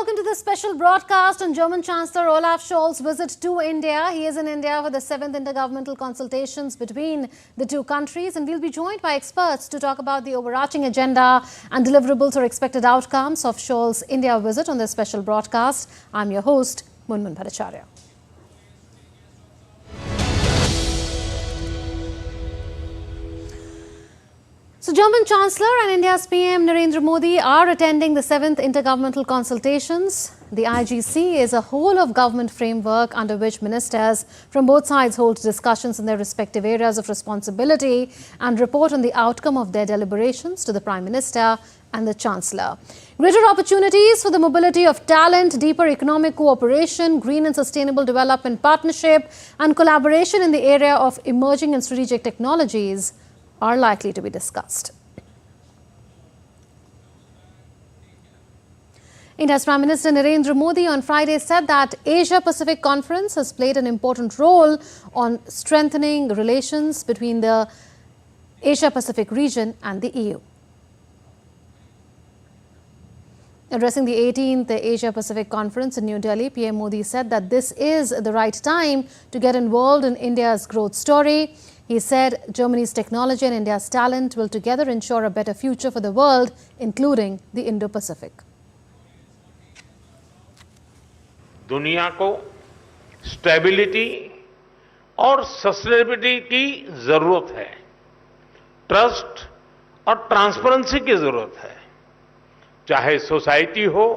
welcome to this special broadcast on German Chancellor Olaf Scholz's visit to India. He is in India for the 7th Intergovernmental Consultations between the two countries, and we'll be joined by experts to talk about the overarching agenda and deliverables or expected outcomes of Scholz's India visit on this special broadcast. I'm your host, Munmun Bhattacharya. So, German Chancellor and India's PM Narendra Modi are attending the 7th Intergovernmental Consultations. The IGC is a whole-of-government framework under which ministers from both sides hold discussions in their respective areas of responsibility and report on the outcome of their deliberations to the Prime Minister and the Chancellor. Greater opportunities for the mobility of talent, deeper economic cooperation, green and sustainable development partnership, and collaboration in the area of emerging and strategic technologies are likely to be discussed. India's Prime Minister Narendra Modi on Friday said that Asia-Pacific Conference has played an important role on strengthening relations between the Asia-Pacific region and the EU. Addressing the 18th Asia-Pacific Conference in New Delhi, PM Modi said that this is the right time to get involved in India's growth story. He said Germany's technology and India's talent will together ensure a better future for the world, including the Indo-Pacific. दुनिया को stability और sustainability की जरूरत है, trust और transparency की जरूरत है, चाहे सोसाइटी हो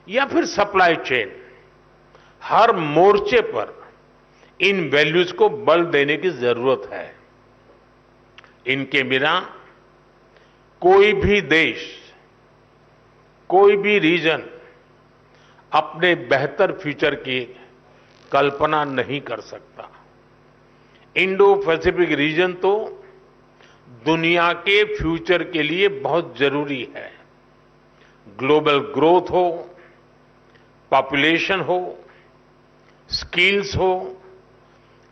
या फिर सप्लाई चेन, हर मोर्चे पर इन वैल्यूज को बल देने की जरूरत है। इनके बिना कोई भी देश, कोई भी रीजन अपने बेहतर फ्यूचर की कल्पना नहीं कर सकता। इंडो पैसिफिक रीजन तो दुनिया के फ्यूचर के लिए बहुत जरूरी है। ग्लोबल ग्रोथ हो, पॉपुलेशन हो, स्किल्स हो,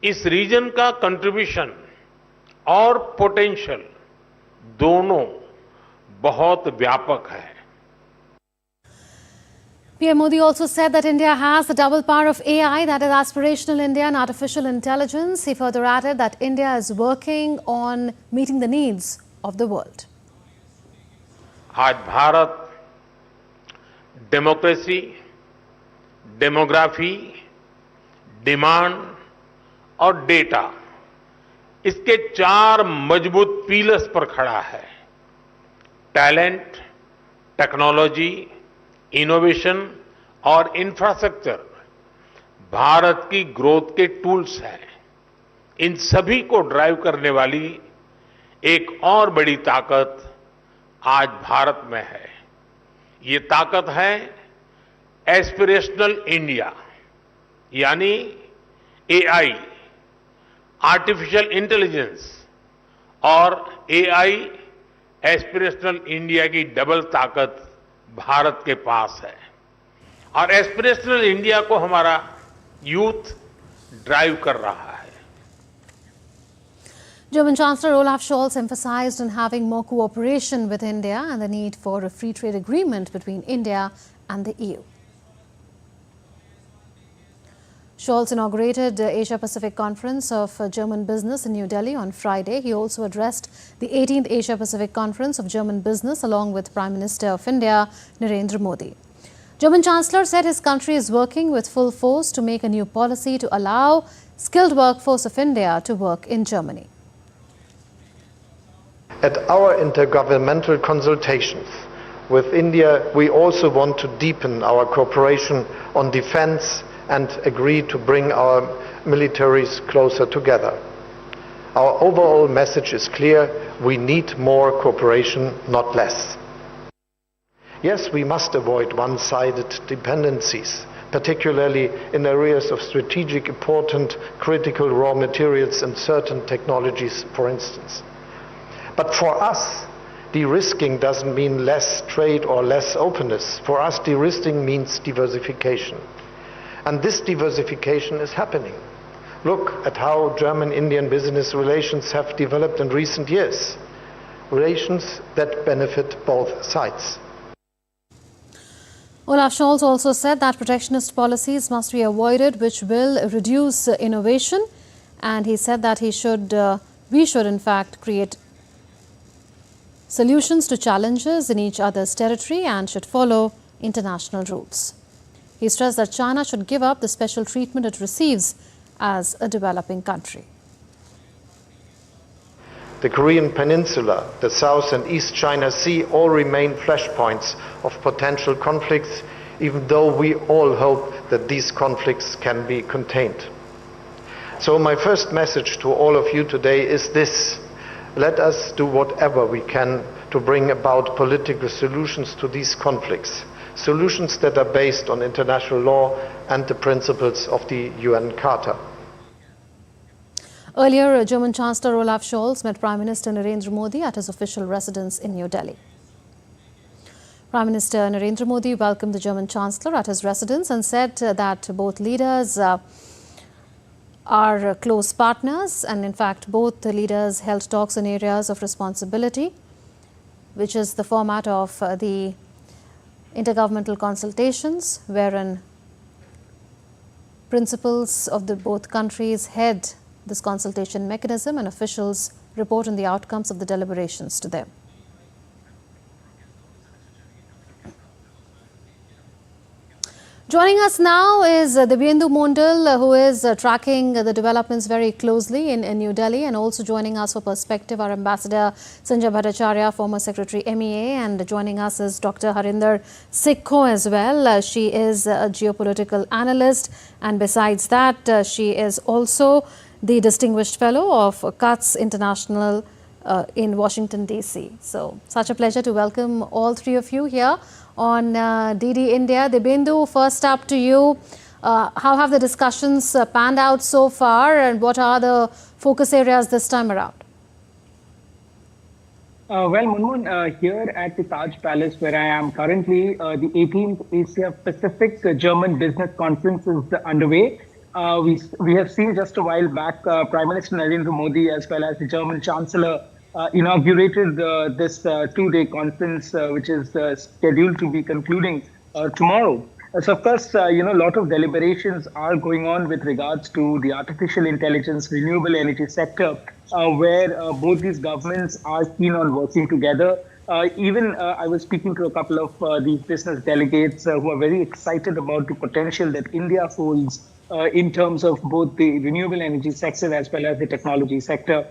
इस रीजन का कंट्रीब्यूशन और पोटेंशियल दोनों बहुत व्यापक है। PM Modi also said that India has the double power of AI, that is aspirational India and artificial intelligence. He further added that India is working on meeting the needs of the world. आज Bharat democracy, demography, demand और data, इसके 4 मजबूत pillars पर खड़ा है। Talent, technology, innovation और infrastructure Bharat की growth के टूल्स हैं। इन सभी को ड्राइव करने वाली एक और बड़ी ताकत आज भारत में है। ये ताकत है एस्पिरेशनल इंडिया, यानी एआई, आर्टिफिशियल इंटेलिजेंस और एआई एस्पिरेशनल इंडिया की डबल ताकत भारत के पास है। और एस्पिरेशनल इंडिया को हमारा यूथ ड्राइव कर रहा है। German Chancellor Olaf Scholz emphasized on having more cooperation with India and the need for a free trade agreement between India and the EU. Scholz inaugurated the Asia-Pacific Conference of German Business in New Delhi on Friday. He also addressed the 18th Asia-Pacific Conference of German Business along with Prime Minister of India, Narendra Modi. German Chancellor said his country is working with full force to make a new policy to allow skilled workforce of India to work in Germany. At our intergovernmental consultations with India, we also want to deepen our cooperation on defense and agree to bring our militaries closer together. Our overall message is clear: we need more cooperation, not less. Yes, we must avoid one-sided dependencies, particularly in areas of strategic important critical raw materials and certain technologies, for instance. But for us, de-risking doesn't mean less trade or less openness. For us, de-risking means diversification. And this diversification is happening. Look at how German-Indian business relations have developed in recent years. Relations that benefit both sides. Olaf Scholz also said that protectionist policies must be avoided, which will reduce innovation. And he said that we should in fact create solutions to challenges in each other's territory and should follow international rules. He stressed that China should give up the special treatment it receives as a developing country. The Korean Peninsula, the South and East China Sea all remain flashpoints of potential conflicts, even though we all hope that these conflicts can be contained. So my first message to all of you today is this: let us do whatever we can to bring about political solutions to these conflicts, solutions that are based on international law and the principles of the UN Charter. Earlier, German Chancellor Olaf Scholz met Prime Minister Narendra Modi at his official residence in New Delhi. Prime Minister Narendra Modi welcomed the German Chancellor at his residence and said that both leaders are close partners, and in fact both the leaders held talks in areas of responsibility, which is the format of the Intergovernmental Consultations, wherein principals of the both countries head this consultation mechanism and officials report on the outcomes of the deliberations to them. Joining us now is Dibyendu Mondal, who is tracking the developments very closely in New Delhi, and also joining us for perspective our Ambassador Sanjay Bhattacharya, former Secretary MEA, and joining us is Dr. Harinder Sikho as well. She is a geopolitical analyst, and besides that she is also the Distinguished Fellow of CUTS International in Washington, D.C. So, such a pleasure to welcome all three of you here on DD India. Dibyendu, first up to you. How have the discussions panned out so far, and what are the focus areas this time around? Well, Munmun, here at the Taj Palace, where I am currently, the 18th Asia Pacific German Business Conference is underway. We have seen just a while back Prime Minister Narendra Modi as well as the German Chancellor inaugurated this two-day conference, which is scheduled to be concluding tomorrow. So, of course, a lot of deliberations are going on with regards to the artificial intelligence, renewable energy sector, where both these governments are keen on working together. I was speaking to a couple of these business delegates who are very excited about the potential that India holds in terms of both the renewable energy sector as well as the technology sector,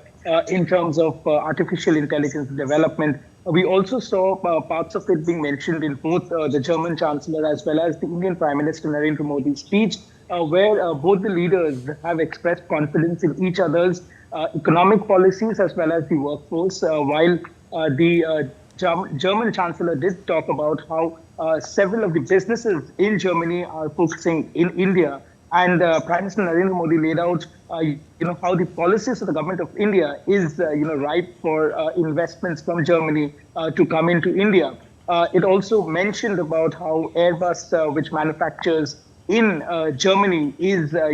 in terms of artificial intelligence development. We also saw parts of it being mentioned in both the German Chancellor as well as the Indian Prime Minister Narendra Modi's speech, where both the leaders have expressed confidence in each other's economic policies as well as the workforce, while the German Chancellor did talk about how several of the businesses in Germany are focusing in India. And Prime Minister Narendra Modi laid out, how the policies of the government of India is, ripe for investments from Germany to come into India. It also mentioned about how Airbus, which manufactures in Germany, is a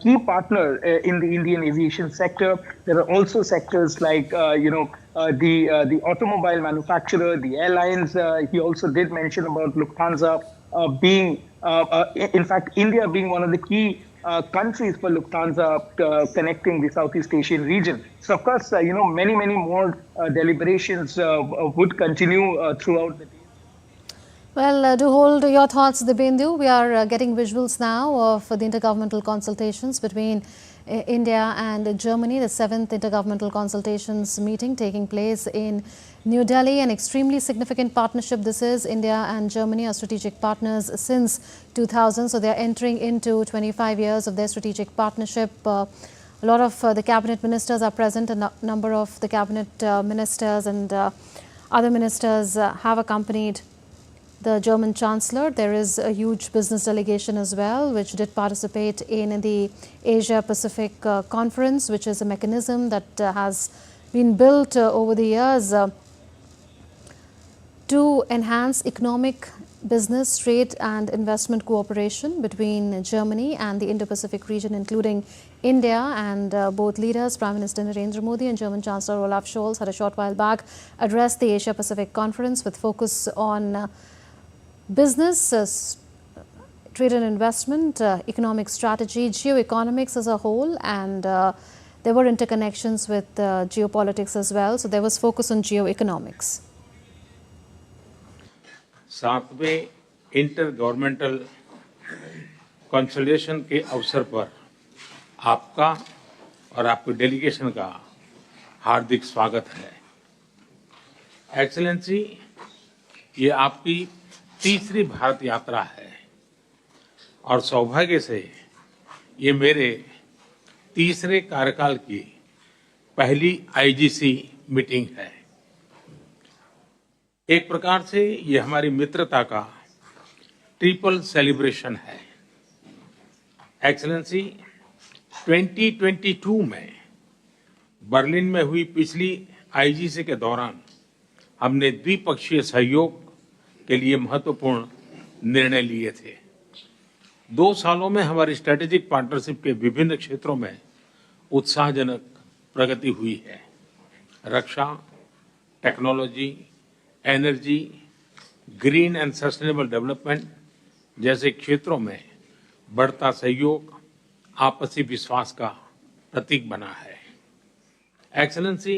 key partner in the Indian aviation sector. There are also sectors like, the automobile manufacturer, the airlines. He also did mention about Lufthansa being, in fact, India being one of the key countries for Lufthansa connecting the Southeast Asian region. So, of course, many more deliberations would continue throughout the day. Well, do hold your thoughts, Dibyendu. We are getting visuals now of the intergovernmental consultations between India and Germany, the 7th Intergovernmental Consultations meeting taking place in New Delhi. An extremely significant partnership this is. India and Germany are strategic partners since 2000. So they are entering into 25 years of their strategic partnership. A lot of the cabinet ministers are present. A number of the cabinet ministers and other ministers have accompanied the German Chancellor. There is a huge business delegation as well, which did participate in the Asia Pacific Conference, which is a mechanism that has been built over the years to enhance economic, business, trade and investment cooperation between Germany and the Indo-Pacific region, including India, and both leaders, Prime Minister Narendra Modi and German Chancellor Olaf Scholz, had a short while back addressed the Asia-Pacific Conference with focus on business, trade and investment, economic strategy, geoeconomics as a whole, and there were interconnections with geopolitics as well. So there was focus on geoeconomics. सातवें intergovernmental consultation के अवसर पर आपका और आपके delegation का हार्दिक स्वागत है। एक्सेलेंसी, ये आपकी तीसरी भारत यात्रा है और सौभाग्य से ये मेरे तीसरे कार्यकाल की पहली आईजीसी मीटिंग है। एक प्रकार से ये हमारी मित्रता का ट्रिपल सेलिब्रेशन है। एक्सेलेंसी, 2022 में बर्लिन में हुई पिछली आईजीसी के दौरान हमने द्विपक्षीय सहयोग के लिए महत्वपूर्ण निर्णय लिए थे। 2 सालों में हमारी स्ट्रेटेजिक पार्टनरशिप के विभिन्न क्षेत्रों में उत्साहजनक प्रगति हुई है। रक्षा, technology, energy, green and sustainable development जैसे क्षेत्रों में बढ़ता सहयोग आपसी विश्वास का प्रतीक बना है। एक्सेलेंसी,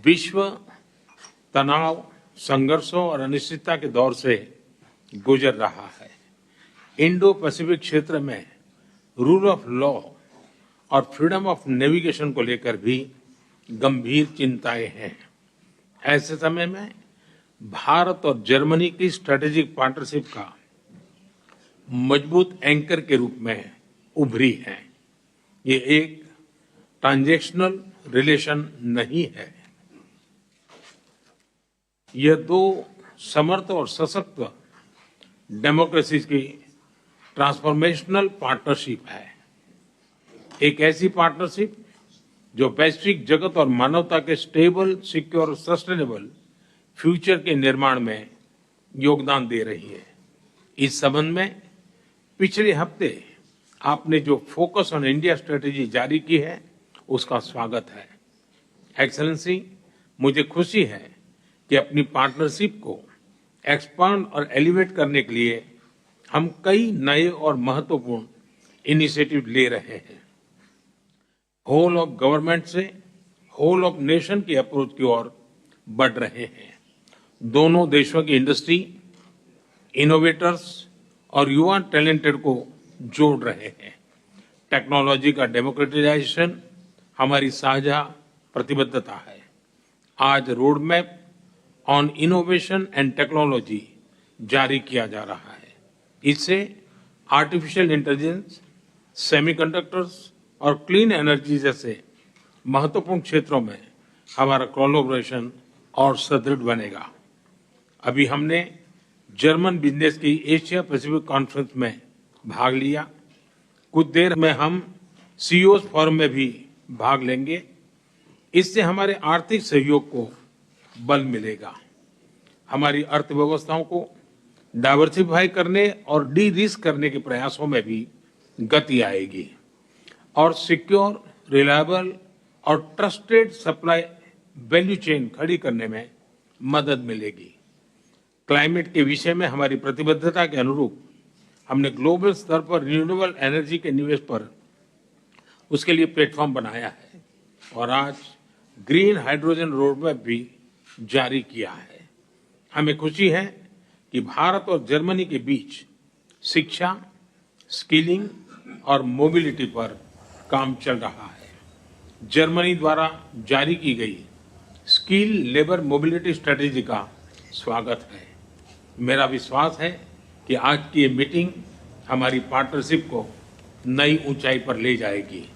विश्व तनाव, संघर्षों और अनिश्चितता के दौर से गुजर रहा है। इंडो पैसिफिक क्षेत्र में रूल ऑफ लॉ और फ्रीडम ऑफ नेविगेशन को लेकर भी गंभीर चिंताएं हैं। ऐसे समय में भारत और जर्मनी की स्ट्रेटेजिक पार्टनरशिप का मजबूत एंकर के रूप में उभरी है। ये एक ट्रांजैक्शनल रिलेशन नहीं है, यह 2 समर्थ और सशक्त डेमोक्रेसीज की ट्रांसफॉर्मेशनल पार्टनरशिप है। एक ऐसी पार्टनरशिप जो वैश्विक जगत और मानवता के स्टेबल, सिक्योर और सस्टेनेबल फ्यूचर के निर्माण में योगदान दे रही है। इस संबंध में पिछले हफ्ते आपने जो फोकस ऑन इंडिया स्ट्रेटेजी जारी की है, उसका स्वागत है। एक्सेलेंसी, मुझे खुशी है कि अपनी पार्टनरशिप को एक्सपांड और एलिवेट करने के लिए हम कई नए और महत्वपूर्ण इनिशिएटिव ले रहे हैं। होल ऑफ गवर्नमेंट से होल ऑफ नेशन की अप्रोच की ओर बढ़ रहे हैं। दोनों देशों की इंडस्ट्री, इनोवेटर्स और युवा टैलेंटेड को जोड़ रहे हैं। टेक्नोलॉजी का डेमोक्रेटाइजेशन हमारी साझा प्रतिबद्धता है। आज road map on innovation and technology जारी किया जा रहा है। इससे आर्टिफिशियल इंटेलिजेंस, सेमीकंडक्टर्स और क्लीन एनर्जी जैसे महत्वपूर्ण क्षेत्रों में हमारा कोलैबोरेशन और सुदृढ़ बनेगा। अभी हमने जर्मन बिजनेस की एशिया पैसिफिक कॉन्फ्रेंस में भाग लिया। कुछ देर में हम सीईओज फोरम में भी भाग लेंगे। इससे हमारे आर्थिक सहयोग को बल मिलेगा, हमारी अर्थव्यवस्थाओं को डाइवर्सिफाई करने और डी रिस्क करने के प्रयासों में भी गति आएगी और सिक्योर, रिलायबल और ट्रस्टेड सप्लाई वैल्यू चेन खड़ी करने में मदद मिलेगी। क्लाइमेट के विषय में हमारी प्रतिबद्धता के अनुरूप हमने ग्लोबल स्तर पर रिन्यूएबल एनर्जी के निवेश पर उसके लिए प्लेटफॉर्म बनाया है और आज ग्रीन हाइड्रोजन रोडमैप भी जारी किया है। हमें खुशी है कि भारत और जर्मनी के बीच शिक्षा, स्किलिंग और मोबिलिटी पर काम चल रहा है। जर्मनी द्वारा जारी की गई स्किल लेबर मोबिलिटी स्ट्रेटेजी का स्वागत है। मेरा विश्वास है कि आज की ये मीटिंग हमारी पार्टनरशिप को नई ऊंचाई पर ले जाएगी।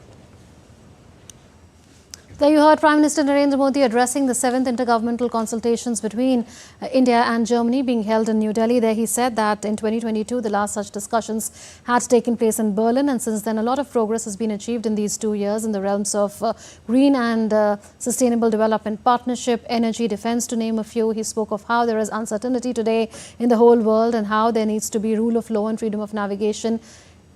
There you heard Prime Minister Narendra Modi addressing the 7th Intergovernmental Consultations between India and Germany being held in New Delhi. There he said that in 2022, the last such discussions had taken place in Berlin, and since then a lot of progress has been achieved in these 2 years in the realms of green and sustainable development partnership, energy, defense, to name a few. He spoke of how there is uncertainty today in the whole world and how there needs to be rule of law and freedom of navigation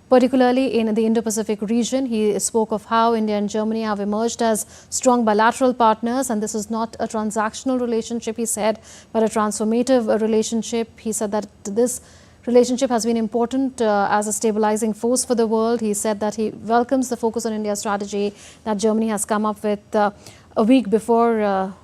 particularly in the Indo-Pacific region. He spoke of how India and Germany have emerged as strong bilateral partners, and this is not a transactional relationship, he said, but a transformative relationship. He said that this relationship has been important as a stabilizing force for the world. He said that he welcomes the focus on India strategy that Germany has come up with a week before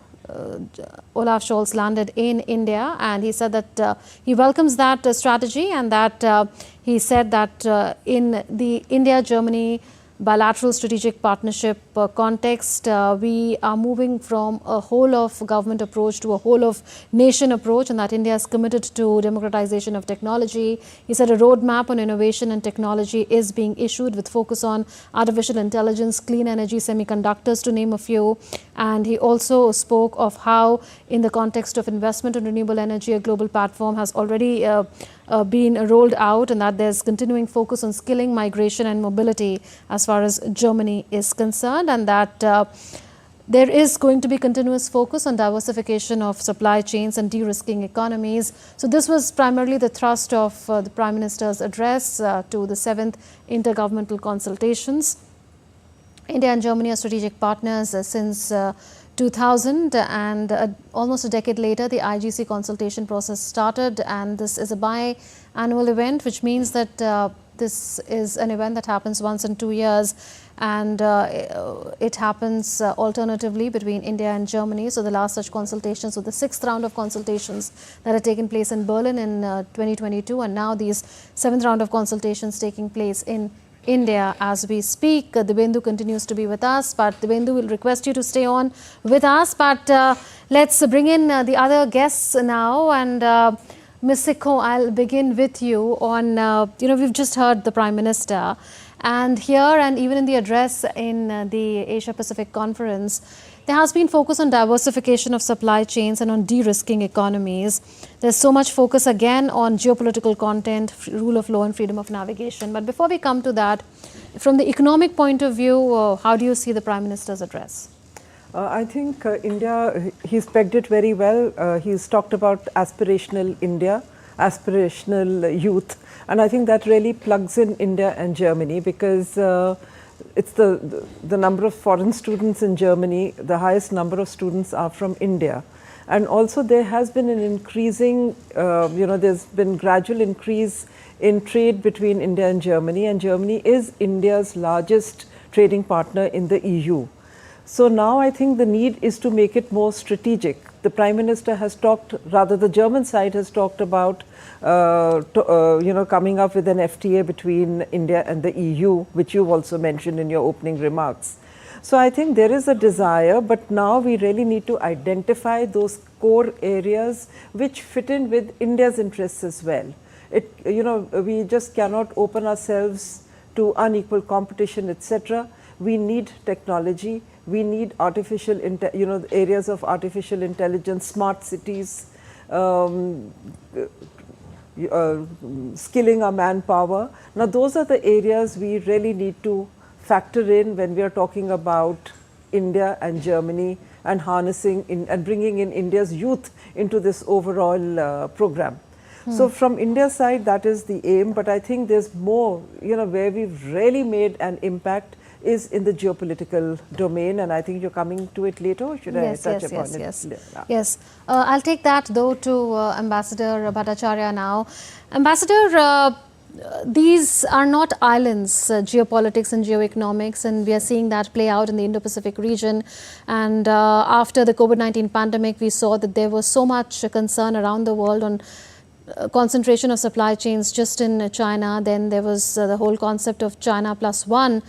Olaf Scholz landed in India, and he said that he welcomes that strategy, and that he said that in the India-Germany bilateral strategic partnership context, we are moving from a whole of government approach to a whole of nation approach, and that India is committed to democratization of technology. He said a roadmap on innovation and technology is being issued with focus on artificial intelligence, clean energy, semiconductors, to name a few. And he also spoke of how, in the context of investment in renewable energy, a global platform has already been rolled out, and that there's continuing focus on skilling, migration and mobility as far as Germany is concerned, and that there is going to be continuous focus on diversification of supply chains and de-risking economies. So this was primarily the thrust of the Prime Minister's address to the 7th Intergovernmental Consultations. India and Germany are strategic partners since 2000, and almost a decade later the IGC consultation process started, and this is a biannual event, which means that this is an event that happens once in 2 years, and it happens alternatively between India and Germany. So the last such consultations, so the 6th round of consultations that had taken place in Berlin in 2022, and now these 7th round of consultations taking place in India as we speak. Dibendu continues to be with us, but Dibendu will request you to stay on with us. But let's bring in the other guests now, and Ms. Sikho, I'll begin with you on, we've just heard the Prime Minister, and here and even in the address in the Asia Pacific Conference, there has been focus on diversification of supply chains and on de-risking economies. There's so much focus again on geopolitical content, rule of law and freedom of navigation. But before we come to that, from the economic point of view, how do you see the Prime Minister's address? I think India, he's pegged it very well. He's talked about aspirational India, aspirational youth. And I think that really plugs in India and Germany, because it's the number of foreign students in Germany, the highest number of students are from India. And also there has been an increasing, there's been gradual increase in trade between India and Germany is India's largest trading partner in the EU. So now I think the need is to make it more strategic. The Prime Minister has talked, rather the German side has talked about, coming up with an FTA between India and the EU, which you've also mentioned in your opening remarks. So I think there is a desire, but now we really need to identify those core areas which fit in with India's interests as well. We just cannot open ourselves to unequal competition, etc. We need technology. We need areas of artificial intelligence, smart cities, skilling our manpower. Now, those are the areas we really need to factor in when we are talking about India and Germany and harnessing and bringing in India's youth into this overall program. So from India's side, that is the aim, but I think there's more, where we've really made an impact is in the geopolitical domain, and I think you're coming to it later, or should I touch upon it? Yes. I'll take that though to Ambassador Bhattacharya now. Ambassador, these are not islands, geopolitics and geoeconomics, and we are seeing that play out in the Indo-Pacific region. And after the COVID-19 pandemic, we saw that there was so much concern around the world on concentration of supply chains just in China. Then there was the whole concept of China plus one,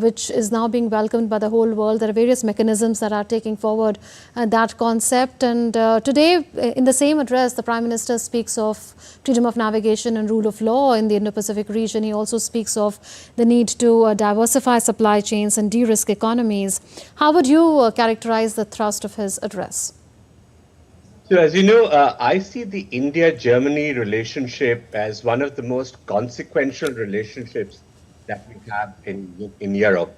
which is now being welcomed by the whole world. There are various mechanisms that are taking forward that concept. And today, in the same address, the Prime Minister speaks of freedom of navigation and rule of law in the Indo-Pacific region. He also speaks of the need to diversify supply chains and de-risk economies. How would you characterize the thrust of his address? So, as you know, I see the India-Germany relationship as one of the most consequential relationships that we have in Europe.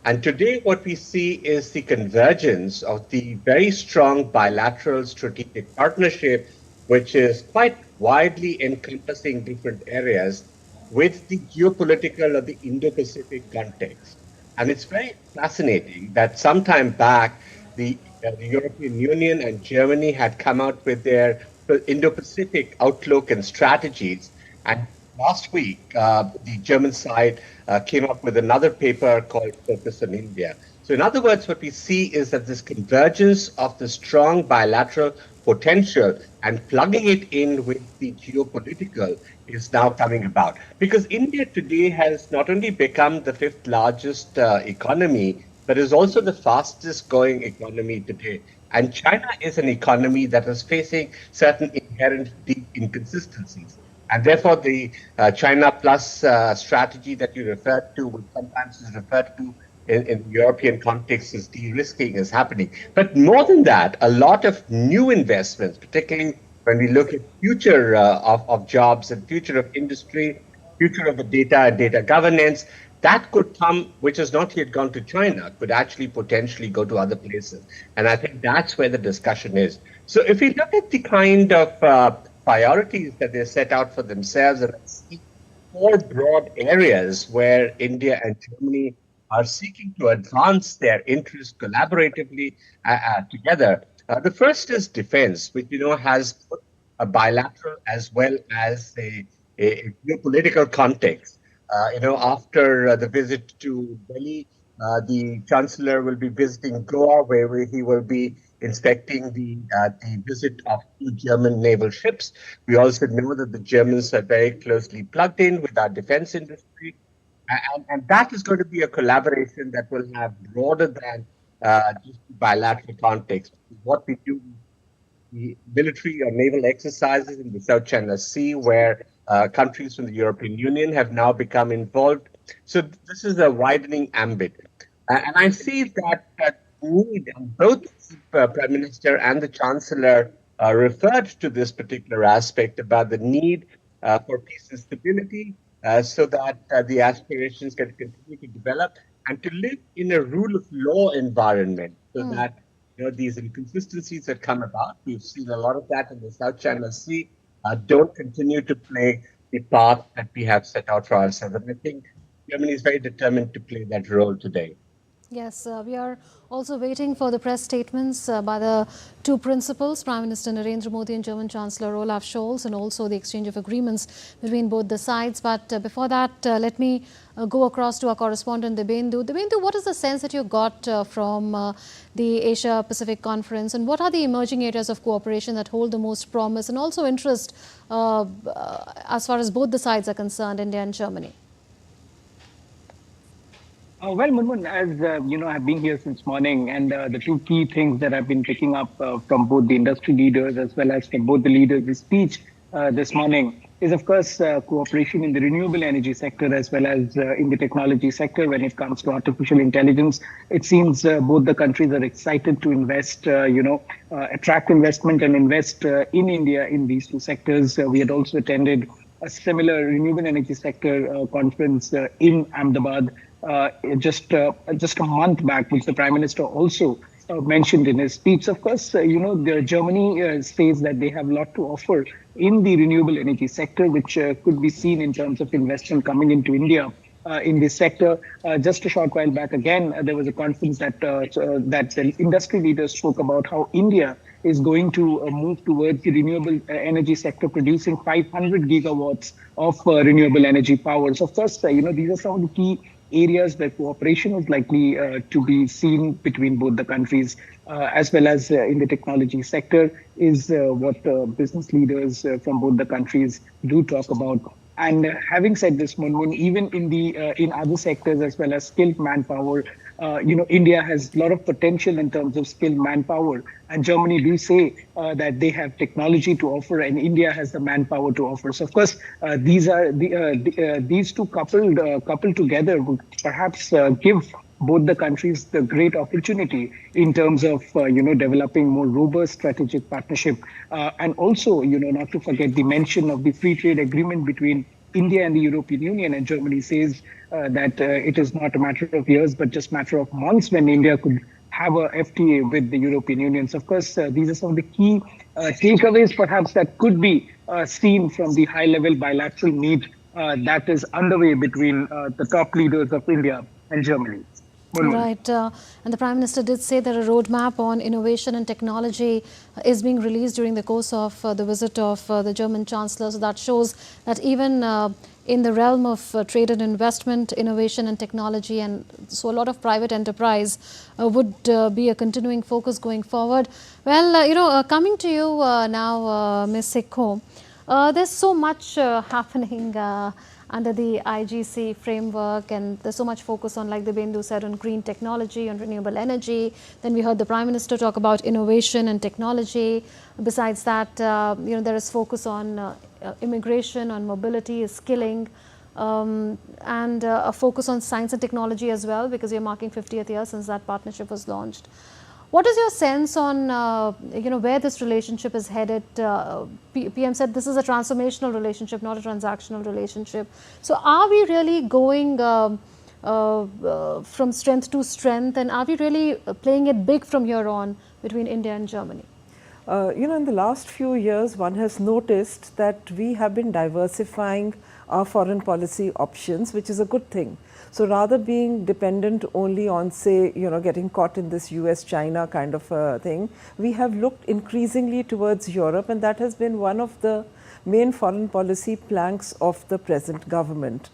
And today what we see is the convergence of the very strong bilateral strategic partnership, which is quite widely encompassing different areas with the geopolitical or the Indo-Pacific context. And it's very fascinating that sometime back, the European Union and Germany had come out with their Indo-Pacific outlook and strategies. And last week, the German side came up with another paper called Focus on India. So in other words, what we see is that this convergence of the strong bilateral potential and plugging it in with the geopolitical is now coming about. Because India today has not only become the fifth largest economy, but is also the fastest growing economy today. And China is an economy that is facing certain inherent deep inconsistencies. And therefore, the China Plus strategy that you referred to, which sometimes is referred to in the European context as de-risking, is happening. But more than that, a lot of new investments, particularly when we look at future of jobs and future of industry, future of the data and data governance, that could come, which has not yet gone to China, could actually potentially go to other places. And I think that's where the discussion is. So if we look at the kind of priorities that they set out for themselves, and see four broad areas where India and Germany are seeking to advance their interests collaboratively together. The first is defense, which has a bilateral as well as a geopolitical context. After the visit to Delhi, the Chancellor will be visiting Goa, where he will be inspecting the visit of two German naval ships. We also know that the Germans are very closely plugged in with our defense industry. And that is going to be a collaboration that will have broader than just bilateral context. What we do, the military or naval exercises in the South China Sea, where countries from the European Union have now become involved. So this is a widening ambit. And I see that need, and both the Prime Minister and the Chancellor referred to this particular aspect about the need for peace and stability, so that the aspirations can continue to develop and to live in a rule of law environment, so that these inconsistencies that come about, we've seen a lot of that in the South China Sea, don't continue to play the part that we have set out for ourselves. And I think Germany is very determined to play that role today. Yes, we are also waiting for the press statements by the two principals, Prime Minister Narendra Modi and German Chancellor Olaf Scholz, and also the exchange of agreements between both the sides. But before that, let me go across to our correspondent, Dibyendu. Dibyendu, what is the sense that you got from the Asia-Pacific Conference, and what are the emerging areas of cooperation that hold the most promise and also interest as far as both the sides are concerned, India and Germany? Well, Munmun, as I've been here since morning, and the two key things that I've been picking up from both the industry leaders as well as from both the leaders' speech this morning is, of course, cooperation in the renewable energy sector as well as in the technology sector when it comes to artificial intelligence. It seems both the countries are excited to invest, attract investment and invest in India in these two sectors. We had also attended a similar renewable energy sector conference in Ahmedabad just a month back, which the Prime Minister also mentioned in his speech. Of course, Germany says that they have a lot to offer in the renewable energy sector, which could be seen in terms of investment coming into India in this sector. Just a short while back, again, there was a conference that the industry leaders spoke about how India is going to move towards the renewable energy sector, producing 500 gigawatts of renewable energy power. So, of course, these are some of the key areas where cooperation is likely to be seen between both the countries, as well as in the technology sector, is what business leaders from both the countries do talk about. And having said this, Munmun, even in other sectors as well as skilled manpower, India has a lot of potential in terms of skilled manpower, and Germany do say that they have technology to offer, and India has the manpower to offer. So, of course, these two coupled together would perhaps give both the countries the great opportunity in terms of developing more robust strategic partnership, and also not to forget the mention of the free trade agreement between India and the European Union. And Germany says that it is not a matter of years, but just a matter of months when India could have a FTA with the European Union. So, of course, these are some of the key takeaways, perhaps, that could be seen from the high-level bilateral meet that is underway between the top leaders of India and Germany. Right. And the Prime Minister did say that a roadmap on innovation and technology is being released during the course of the visit of the German Chancellor. So that shows that even in the realm of trade and investment, innovation and technology, and so a lot of private enterprise would be a continuing focus going forward. Well, coming to you now, Ms. Sikho, there's so much happening under the IGC framework, and there's so much focus on, like the Bendu said, on green technology, on renewable energy. Then we heard the Prime Minister talk about innovation and technology. Besides that, there is focus on immigration, on mobility, skilling, and a focus on science and technology as well, because we are marking 50th year since that partnership was launched. What is your sense on where this relationship is headed? PM said this is a transformational relationship, not a transactional relationship. So are we really going from strength to strength, and are we really playing it big from here on between India and Germany? In the last few years, one has noticed that we have been diversifying our foreign policy options, which is a good thing. So rather being dependent only on, say, getting caught in this US-China kind of thing, we have looked increasingly towards Europe, and that has been one of the main foreign policy planks of the present government.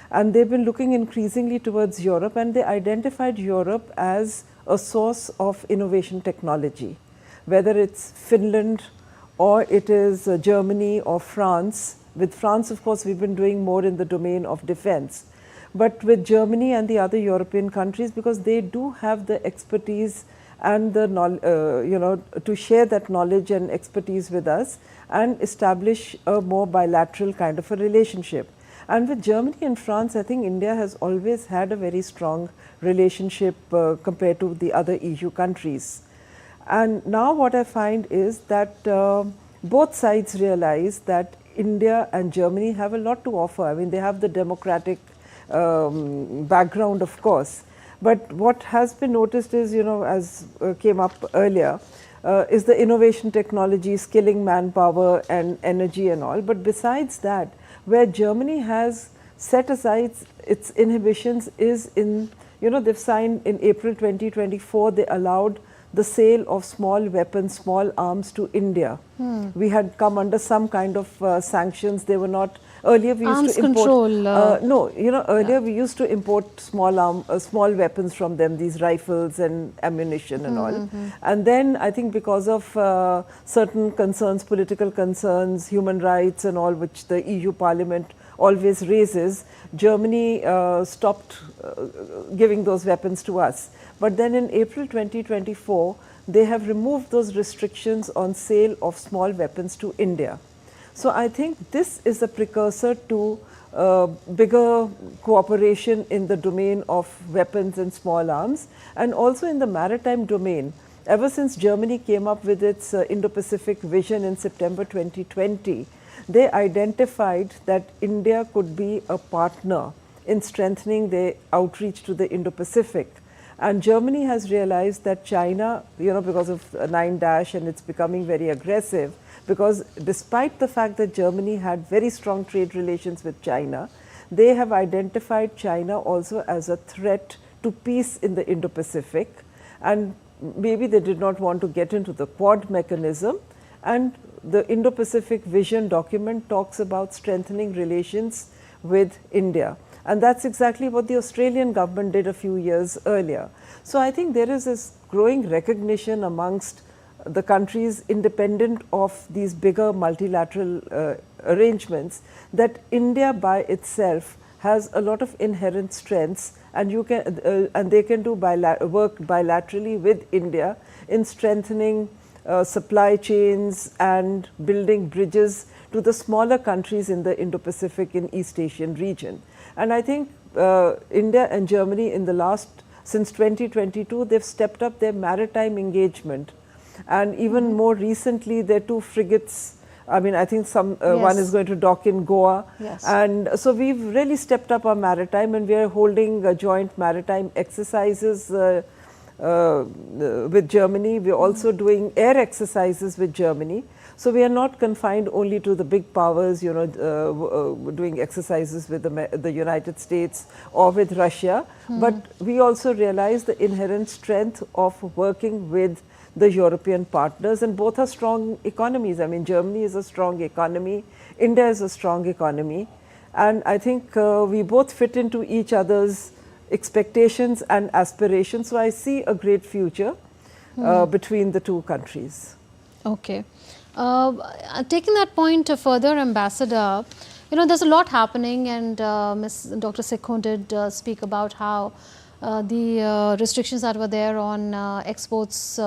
And they've been looking increasingly towards Europe, and they identified Europe as a source of innovation technology, whether it's Finland or it is Germany or France. With France, of course, we've been doing more in the domain of defense. But with Germany and the other European countries, because they do have the expertise and the to share that knowledge and expertise with us and establish a more bilateral kind of a relationship. And with Germany and France, I think India has always had a very strong relationship compared to the other EU countries. And now what I find is that both sides realize that India and Germany have a lot to offer. I mean, they have the democratic background, of course. But what has been noticed is, as came up earlier, is the innovation technology, skilling manpower and energy and all. But besides that, where Germany has set aside its inhibitions is in, they've signed in April 2024, they allowed the sale of small weapons, small arms to India. We had come under some kind of sanctions. They were not. Earlier we used to import. Earlier we used to import small weapons from them, these rifles and ammunition and all. And then I think because of certain concerns, political concerns, human rights and all, which the EU Parliament always raises, Germany stopped giving those weapons to us. But then in April 2024, they have removed those restrictions on sale of small weapons to India. So I think this is a precursor to bigger cooperation in the domain of weapons and small arms, and also in the maritime domain. Ever since Germany came up with its Indo-Pacific vision in September 2020, they identified that India could be a partner in strengthening their outreach to the Indo-Pacific. And Germany has realized that China, because of 9-dash, and it's becoming very aggressive, because despite the fact that Germany had very strong trade relations with China, they have identified China also as a threat to peace in the Indo-Pacific. And maybe they did not want to get into the Quad mechanism. And the Indo-Pacific Vision document talks about strengthening relations with India. And that's exactly what the Australian government did a few years earlier. So I think there is this growing recognition amongst the countries independent of these bigger multilateral arrangements that India by itself has a lot of inherent strengths, and you can and they can do work bilaterally with India in strengthening supply chains and building bridges to the smaller countries in the Indo-Pacific and East Asian region. And I think India and Germany since 2022, they've stepped up their maritime engagement. And even more recently, their 2 frigates, I think one is going to dock in Goa. Yes. And so we've really stepped up our maritime, and we are holding joint maritime exercises with Germany. We're also doing air exercises with Germany. So we are not confined only to the big powers, doing exercises with the United States or with Russia, but we also realize the inherent strength of working with the European partners, and both are strong economies. I mean, Germany is a strong economy, India is a strong economy, and I think we both fit into each other's expectations and aspirations. So I see a great future between the two countries. Okay. Taking that point further, Ambassador, there's a lot happening, and Dr. Sekhon did speak about how the restrictions that were there on exports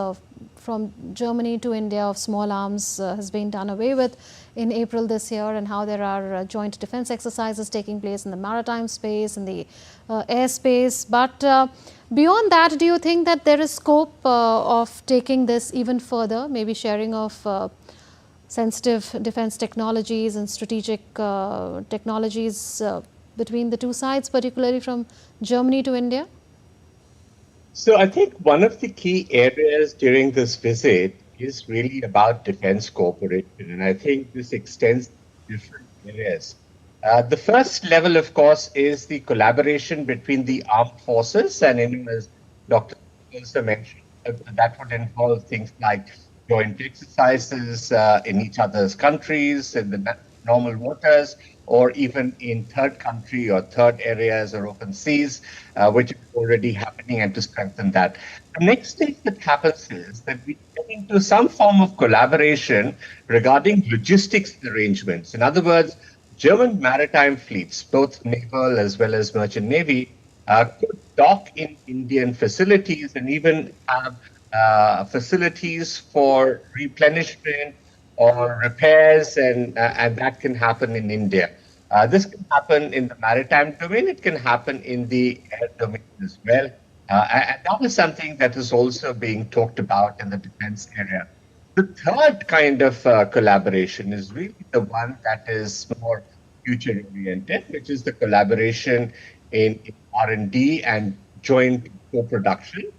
from Germany to India of small arms has been done away with in April this year, and how there are joint defense exercises taking place in the maritime space, in the airspace. But beyond that, do you think that there is scope of taking this even further, maybe sharing of sensitive defense technologies and strategic technologies between the two sides, particularly from Germany to India? So I think one of the key areas during this visit is really about defense cooperation, and I think this extends to different areas. The first level, of course, is the collaboration between the armed forces, and as Dr. also mentioned, that would involve things like joint exercises in each other's countries, in the normal waters, or even in third country or third areas or open seas, which is already happening, and to strengthen that. The next thing that happens is that we get into some form of collaboration regarding logistics arrangements. In other words, German maritime fleets, both naval as well as merchant navy, could dock in Indian facilities and even have facilities for replenishment or repairs, and that can happen in India. This can happen in the maritime domain, it can happen in the air domain as well. And that is something that is also being talked about in the defense area. The third kind of collaboration is really the one that is more future-oriented, which is the collaboration in R&D and joint co-production.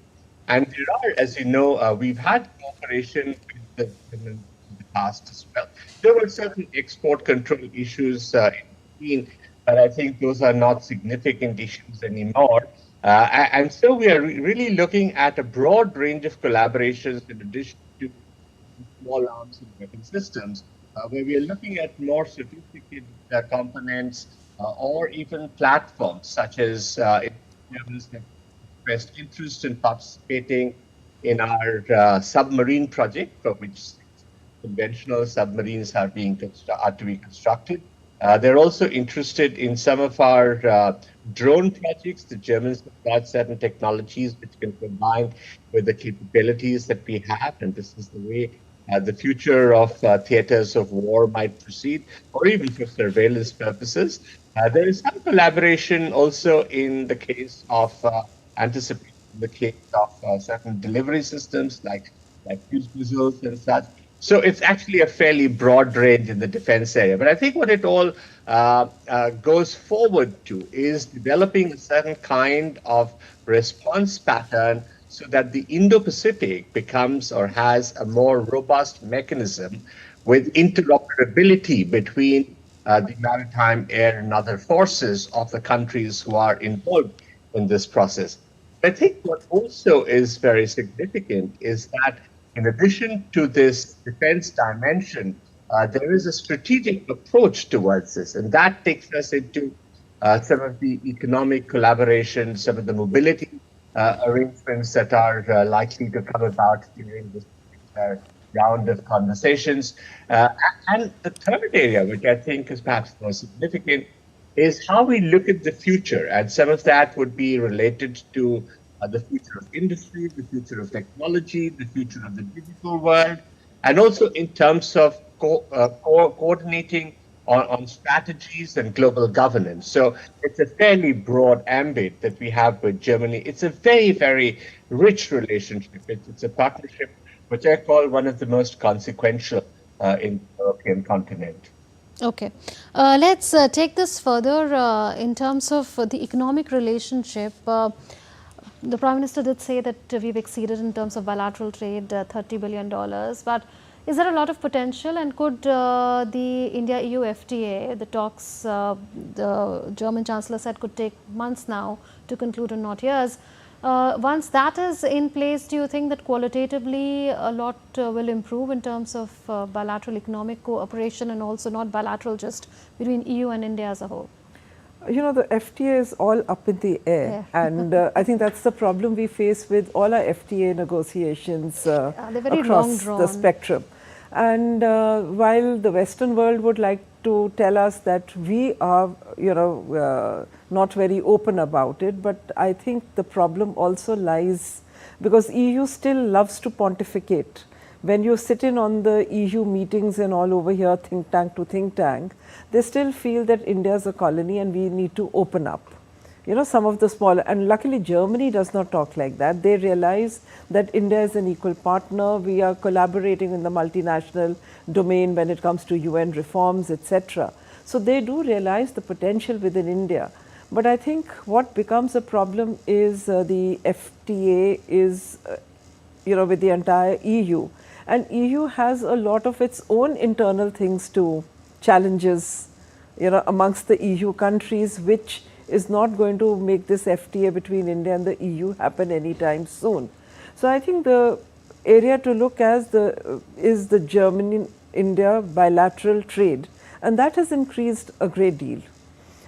And there are, as you know, we've had cooperation with in the past as well. There were certain export control issues in, but I think those are not significant issues anymore. And so we are really looking at a broad range of collaborations in addition to small arms and weapon systems, where we are looking at more sophisticated components or even platforms, such as expressed interest in participating in our submarine project, for which conventional submarines are to be constructed. They're also interested in some of our drone projects. The Germans have got certain technologies which can combine with the capabilities that we have, and this is the way the future of theaters of war might proceed, or even for surveillance purposes. There is some collaboration also in the case of anticipating the case of certain delivery systems like fuse missiles and such. So it's actually a fairly broad range in the defense area. But I think what it all goes forward to is developing a certain kind of response pattern so that the Indo-Pacific becomes or has a more robust mechanism with interoperability between the maritime, air, and other forces of the countries who are involved in this process. I think what also is very significant is that in addition to this defense dimension, there is a strategic approach towards this, and that takes us into some of the economic collaboration, some of the mobility arrangements that are likely to come about during this round of conversations. And the third area, which I think is perhaps more significant, is how we look at the future. And some of that would be related to the future of industry, the future of technology, the future of the digital world, and also in terms of coordinating on strategies and global governance. So it's a fairly broad ambit that we have with Germany. It's a very, very rich relationship. It's a partnership which I call one of the most consequential in the European continent. Okay. Let's take this further in terms of the economic relationship. The Prime Minister did say that we've exceeded in terms of bilateral trade $30 billion, but is there a lot of potential, and could the India-EU FDA, the talks, the German Chancellor said could take months now to conclude and not years. Once that is in place, do you think that qualitatively a lot will improve in terms of bilateral economic cooperation and also not bilateral, just between EU and India as a whole? You know, the FTA is all up in the air, and I think that's the problem we face with all our FTA negotiations across the spectrum. And while the Western world would like to tell us that we are, not very open about it, but I think the problem also lies because EU still loves to pontificate. When you sit in on the EU meetings and all over here, think tank to think tank, they still feel that India is a colony and we need to open up. You know, some of the smaller, and luckily Germany does not talk like that. They realize that India is an equal partner. We are collaborating in the multinational domain when it comes to UN reforms, etc. So they do realize the potential within India. But I think what becomes a problem is the FTA is, with the entire EU. And EU has a lot of its own internal things to challenges, amongst the EU countries, which is not going to make this FTA between India and the EU happen anytime soon. So I think the area to look at is the Germany-India bilateral trade, and that has increased a great deal.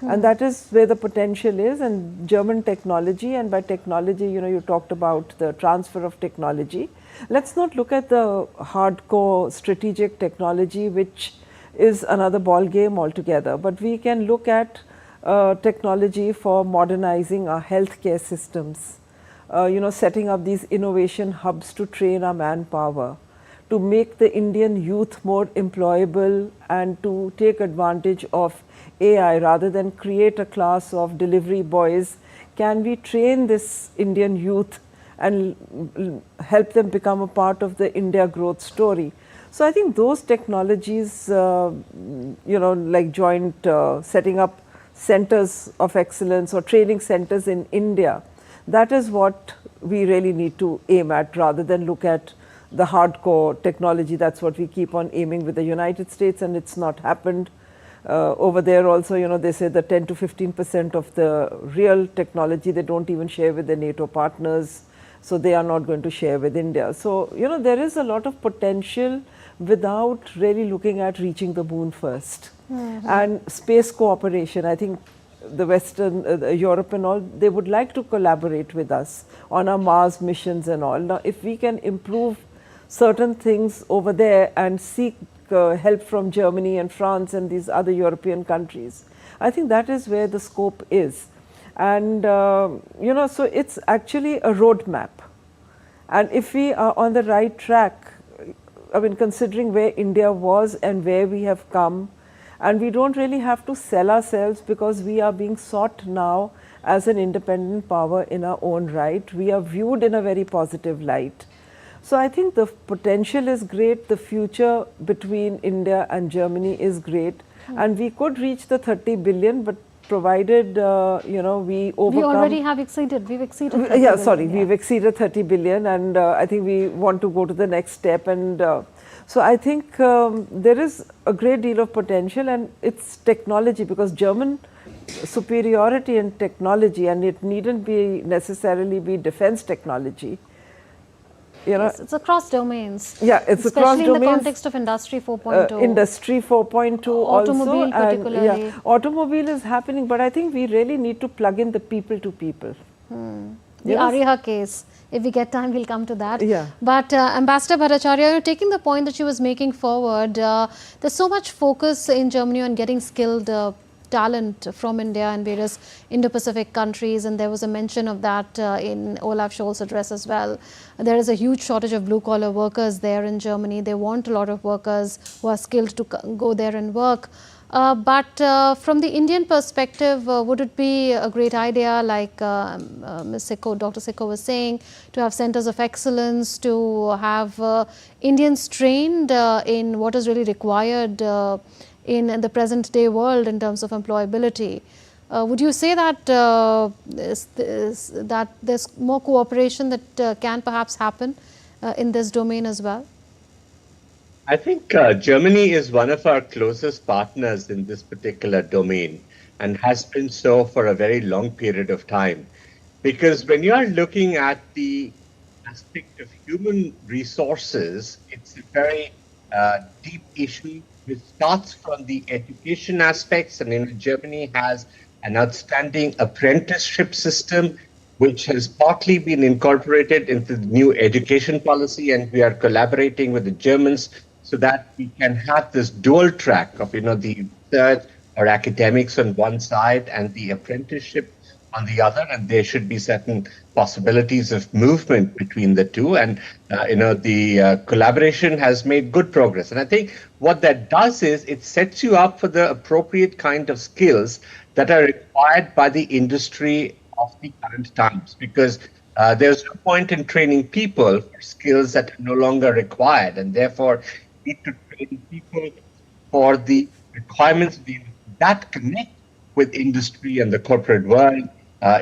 And that is where the potential is, and German technology, and by technology, you talked about the transfer of technology. Let's not look at the hardcore strategic technology, which is another ball game altogether, but we can look at technology for modernizing our healthcare systems, setting up these innovation hubs to train our manpower, to make the Indian youth more employable and to take advantage of AI rather than create a class of delivery boys. Can we train this Indian youth and help them become a part of the India growth story? So I think those technologies, like joint setting up centers of excellence or training centers in India, that is what we really need to aim at rather than look at the hardcore technology. That's what we keep on aiming with the United States, and it's not happened. Over there also, they say that 10 to 15% of the real technology they don't even share with the NATO partners, so they are not going to share with India. So, there is a lot of potential without really looking at reaching the moon first. And space cooperation, I think the Western, Europe and all, they would like to collaborate with us on our Mars missions and all. Now, if we can improve certain things over there and seek help from Germany and France and these other European countries, I think that is where the scope is. And, so it's actually a roadmap. And if we are on the right track, I mean, considering where India was and where we have come, and we don't really have to sell ourselves because we are being sought now as an independent power in our own right. We are viewed in a very positive light. So I think the potential is great. The future between India and Germany is great. And we could reach the 30 billion, but provided, we overcome. We already have exceeded, we've exceeded 30 yeah, billion, sorry, we've exceeded 30 billion, and I think we want to go to the next step. And so I think there is a great deal of potential, and it's technology, because German superiority in technology, and it needn't be necessarily be defense technology. Yes, it's across domains. Yeah, it's across domains. Especially in the context of Industry 4.0. Industry 4.2 automobile also. Particularly. And, yeah, automobile is happening, but I think we really need to plug in the people to people. The Ariha case, if we get time, we'll come to that. Yeah. But Ambassador Bhattacharya, taking the point that she was making forward, there's so much focus in Germany on getting skilled talent from India and various Indo-Pacific countries, and there was a mention of that in Olaf Scholz's address as well. There is a huge shortage of blue-collar workers there in Germany. They want a lot of workers who are skilled to go there and work. But from the Indian perspective, would it be a great idea, like Ms. Sikko, Dr. Sikko was saying, to have centers of excellence, to have Indians trained in what is really required in the present day world in terms of employability? Would you say that that there's more cooperation that can perhaps happen in this domain as well? I think Germany is one of our closest partners in this particular domain and has been so for a very long period of time. Because when you are looking at the aspect of human resources, it's a very deep issue which starts from the education aspects. And Germany has an outstanding apprenticeship system which has partly been incorporated into the new education policy, and we are collaborating with the Germans so that we can have this dual track of, the research or academics on one side and the apprenticeship on the other, and there should be certain possibilities of movement between the two. And, the collaboration has made good progress. And I think what that does is it sets you up for the appropriate kind of skills that are required by the industry of the current times, because there's no point in training people for skills that are no longer required, and therefore need to train people for the requirements that connect with industry and the corporate world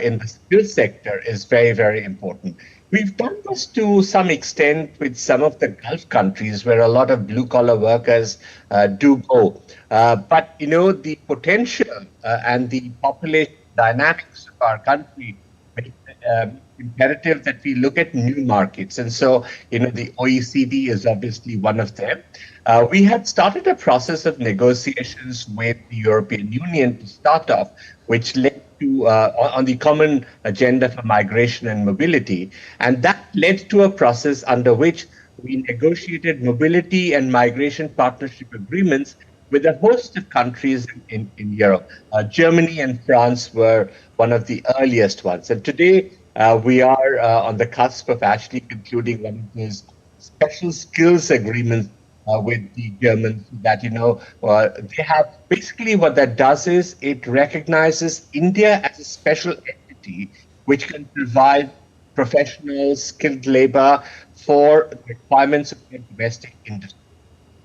in the skill sector is very, very important. We've done this to some extent with some of the Gulf countries where a lot of blue-collar workers do go. But, the potential and the population dynamics of our country make imperative that we look at new markets. And so, the OECD is obviously one of them. We had started a process of negotiations with the European Union to start off, which led to on the common agenda for migration and mobility. And that led to a process under which we negotiated mobility and migration partnership agreements with a host of countries in Europe. Germany and France were one of the earliest ones. And today we are on the cusp of actually concluding one of those special skills agreements with the Germans that, they have basically what that does is it recognizes India as a special entity which can provide professional skilled labor for requirements of the domestic industry,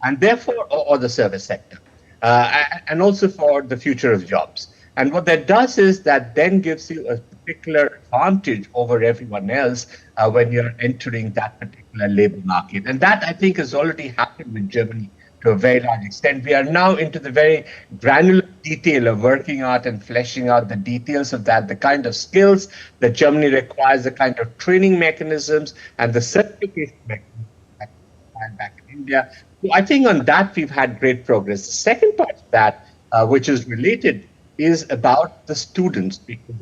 and therefore, or the service sector, and also for the future of jobs. And what that does is that then gives you a particular advantage over everyone else when you're entering that particular labor market. And that, I think, has already happened with Germany to a very large extent. We are now into the very granular detail of working out and fleshing out the details of that, the kind of skills that Germany requires, the kind of training mechanisms and the certification mechanisms that we find back in India. So I think on that, we've had great progress. The second part of that, which is related, is about the students, because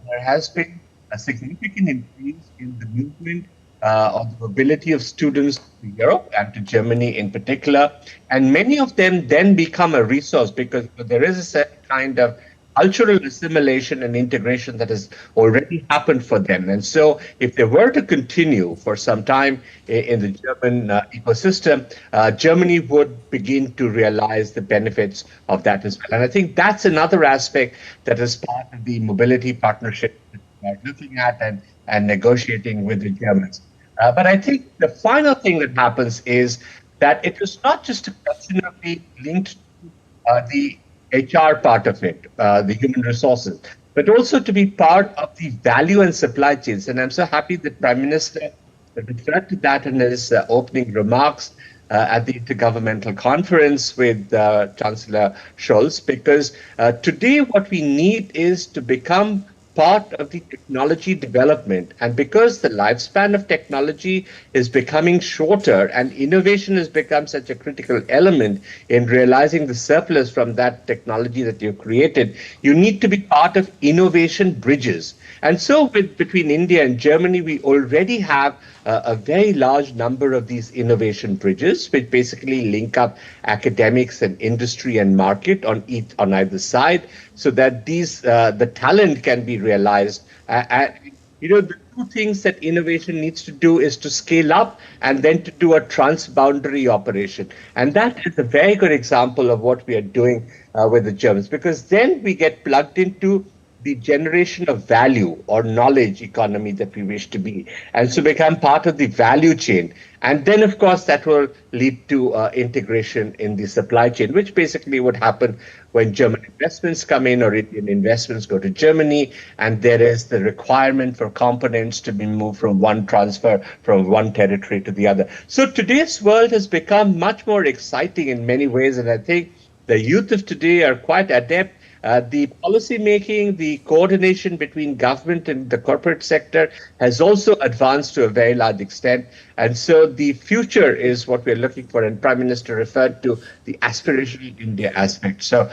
there has been a significant increase in the movement of the mobility of students to Europe and to Germany in particular, and many of them then become a resource because there is a certain kind of cultural assimilation and integration that has already happened for them. And so if they were to continue for some time in the German ecosystem, Germany would begin to realize the benefits of that as well. And I think that's another aspect that is part of the mobility partnership that we are looking at and negotiating with the Germans. But I think the final thing that happens is that it is not just a question of being linked to the HR part of it, the human resources, but also to be part of the value and supply chains. And I'm so happy that Prime Minister referred to that in his opening remarks at the Intergovernmental Conference with Chancellor Scholz, because today what we need is to become part of the technology development. And because the lifespan of technology is becoming shorter and innovation has become such a critical element in realizing the surplus from that technology that you've created, you need to be part of innovation bridges. And so between India and Germany, we already have a very large number of these innovation bridges, which basically link up academics and industry and market on either side, so that the talent can be realized. The two things that innovation needs to do is to scale up and then to do a transboundary operation. And that is a very good example of what we are doing with the Germans, because then we get plugged into the generation of value or knowledge economy that we wish to be. And so become part of the value chain. And then, of course, that will lead to integration in the supply chain, which basically would happen when German investments come in or Indian investments go to Germany, and there is the requirement for components to be moved from one transfer, from one territory to the other. So today's world has become much more exciting in many ways, and I think the youth of today are quite adept. The policy making, the coordination between government and the corporate sector has also advanced to a very large extent. And so the future is what we're looking for. And Prime Minister referred to the aspirational India aspect. So,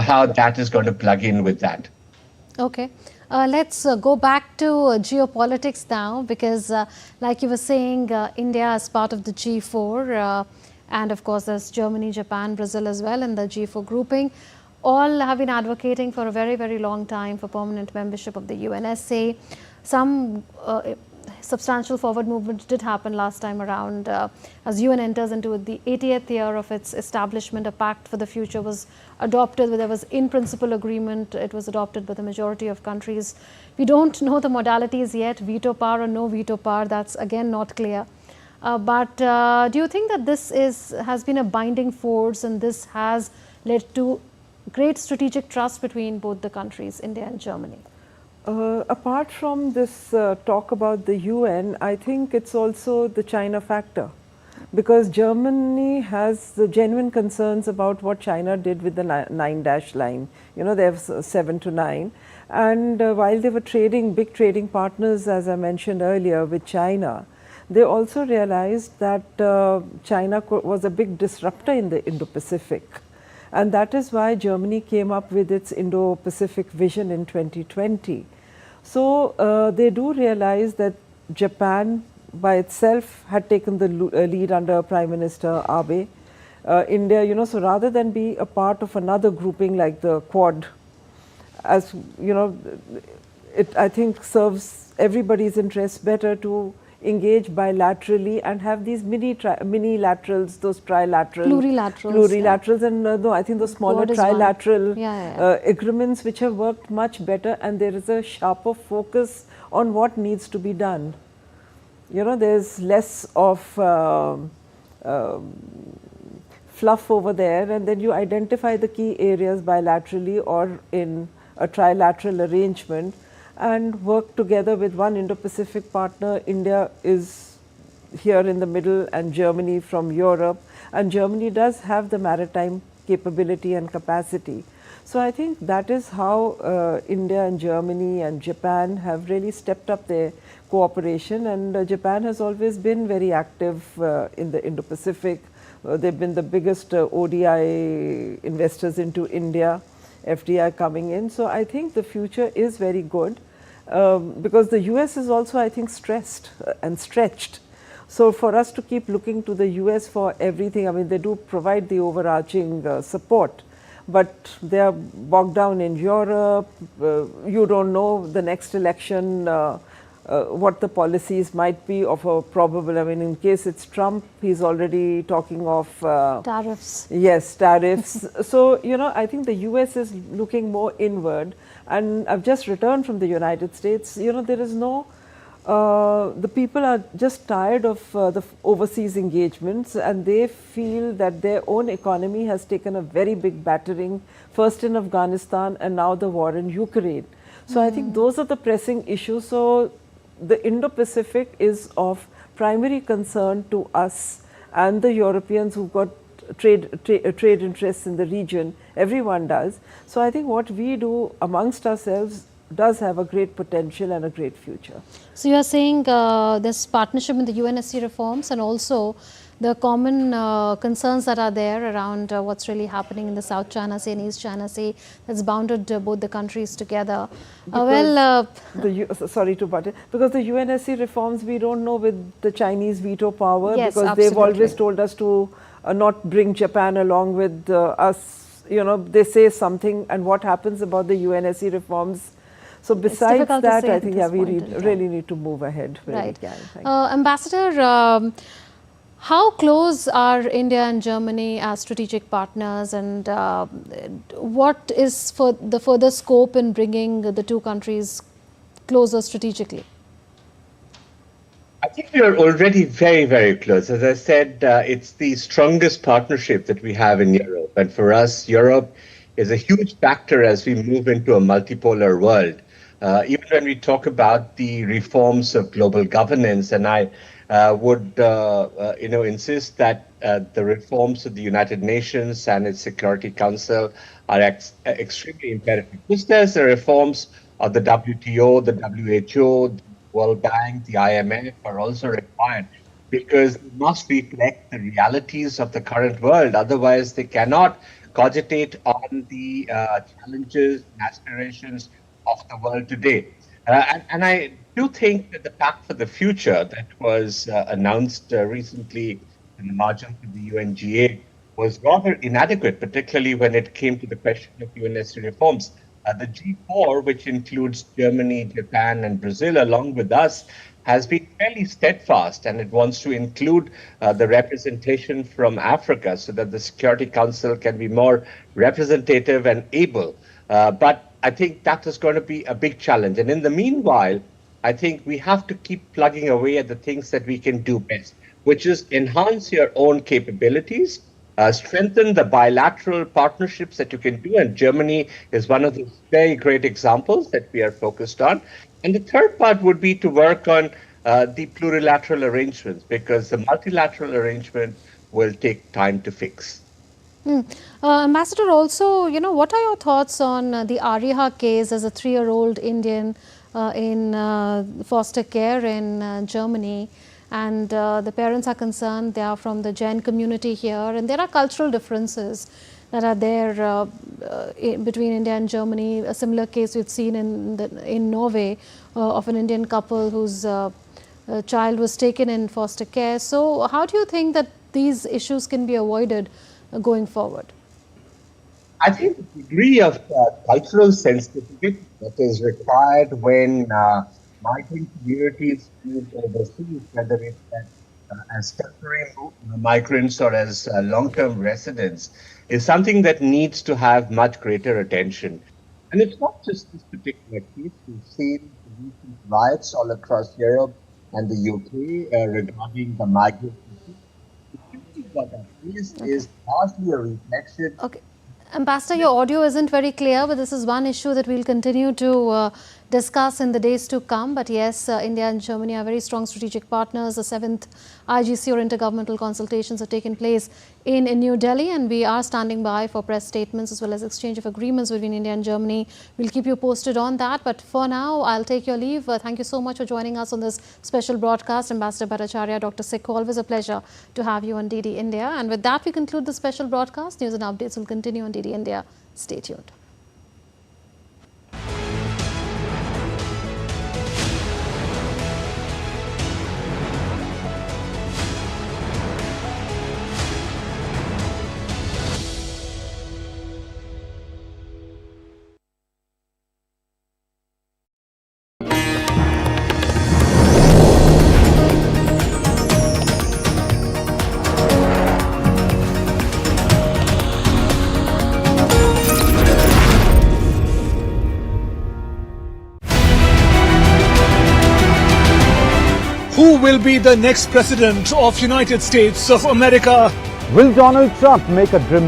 how that is going to plug in with that. Okay. Let's go back to geopolitics now, because like you were saying, India is part of the G4. And of course, there's Germany, Japan, Brazil as well in the G4 grouping. All have been advocating for a very, very long time for permanent membership of the UNSA. Some substantial forward movement did happen last time around. As UN enters into the 80th year of its establishment, a pact for the future was adopted. There was in-principle agreement. It was adopted by the majority of countries. We don't know the modalities yet, veto power or no veto power. That's again not clear. But do you think that this has been a binding force, and this has led to great strategic trust between both the countries, India and Germany? Apart from this talk about the UN, I think it's also the China factor, because Germany has the genuine concerns about what China did with the 9-dash line. They have 7 to 9. And while they were big trading partners, as I mentioned earlier, with China, they also realized that China was a big disruptor in the Indo-Pacific. And that is why Germany came up with its Indo-Pacific vision in 2020. So they do realize that Japan by itself had taken the lead under Prime Minister Abe. India, so rather than be a part of another grouping like the Quad, as it I think serves everybody's interest better to engage bilaterally and have these mini laterals, those plurilaterals, and no, I think those smaller trilateral agreements which have worked much better, and there is a sharper focus on what needs to be done. There's less of fluff over there, and then you identify the key areas bilaterally or in a trilateral arrangement and work together with one Indo-Pacific partner. India is here in the middle, and Germany from Europe, and Germany does have the maritime capability and capacity. So I think that is how India and Germany and Japan have really stepped up their cooperation, and Japan has always been very active in the Indo-Pacific. They've been the biggest ODI investors into India, FDI coming in. So I think the future is very good. Because the US is also, I think, stressed and stretched. So for us to keep looking to the US for everything, I mean, they do provide the overarching support, but they are bogged down in Europe. You don't know the next election, what the policies might be of a probable, I mean, in case it's Trump, he's already talking of tariffs. Yes, tariffs. So, I think the US is looking more inward. And I've just returned from the United States. There is no, the people are just tired of the overseas engagements, and they feel that their own economy has taken a very big battering, first in Afghanistan and now the war in Ukraine. So I think those are the pressing issues. So the Indo-Pacific is of primary concern to us and the Europeans who've got trade interests in the region. Everyone does. So I think what we do amongst ourselves does have a great potential and a great future. So you are saying this partnership in the UNSC reforms, and also the common concerns that are there around what's really happening in the South China Sea and East China Sea that's bounded both the countries together. Sorry to butt in, because the UNSC reforms, we don't know with the Chinese veto power, yes, because absolutely. They've always told us to not bring Japan along with us. They say something, and what happens about the UNSC reforms. So besides that, I think we really need to move ahead. Right. Ambassador, How close are India and Germany as strategic partners, and what is for the further scope in bringing the two countries closer strategically? I think we are already very, very close. As I said, it's the strongest partnership that we have in Europe. And for us, Europe is a huge factor as we move into a multipolar world. Even when we talk about the reforms of global governance, and I would insist that the reforms of the United Nations and its Security Council are extremely imperative. Just as the reforms of the WTO, the WHO, World Bank, the IMF are also required because they must reflect the realities of the current world. Otherwise, they cannot cogitate on the challenges and aspirations of the world today. And I do think that the Pact for the Future that was announced recently in the margins of the UNGA was rather inadequate, particularly when it came to the question of UNSC reforms. The G4, which includes Germany, Japan, and Brazil, along with us, has been fairly steadfast, and it wants to include the representation from Africa so that the Security Council can be more representative and able. But I think that is going to be a big challenge. And in the meanwhile, I think we have to keep plugging away at the things that we can do best, which is enhance your own capabilities, strengthen the bilateral partnerships that you can do. And Germany is one of the very great examples that we are focused on. And the third part would be to work on the plurilateral arrangements, because the multilateral arrangement will take time to fix. Ambassador, also, what are your thoughts on the Ariha case as a 3-year-old Indian in foster care in Germany? And the parents are concerned. They are from the Jain community here, and there are cultural differences that are there between India and Germany. A similar case we've seen in Norway of an Indian couple whose child was taken in foster care. So how do you think that these issues can be avoided going forward? I think the degree of cultural sensitivity that is required when migrant communities move overseas, whether it's as temporary migrants or as long-term residents, is something that needs to have much greater attention. And it's not just this particular case. We've seen recent riots all across Europe and the UK regarding the migrant community. What that is largely a reflection. Okay. Ambassador, your audio isn't very clear, but this is one issue that we'll continue to discuss in the days to come. But yes, India and Germany are very strong strategic partners. The 7th IGC or Intergovernmental Consultations have taken place in New Delhi, and we are standing by for press statements as well as exchange of agreements between India and Germany. We'll keep you posted on that. But for now, I'll take your leave. Thank you so much for joining us on this special broadcast. Ambassador Bhattacharya, Dr. Sikh, always a pleasure to have you on DD India. And with that, we conclude the special broadcast. News and updates will continue on DD India. Stay tuned. Who will be the next president of United States of America? Will Donald Trump make a dramatic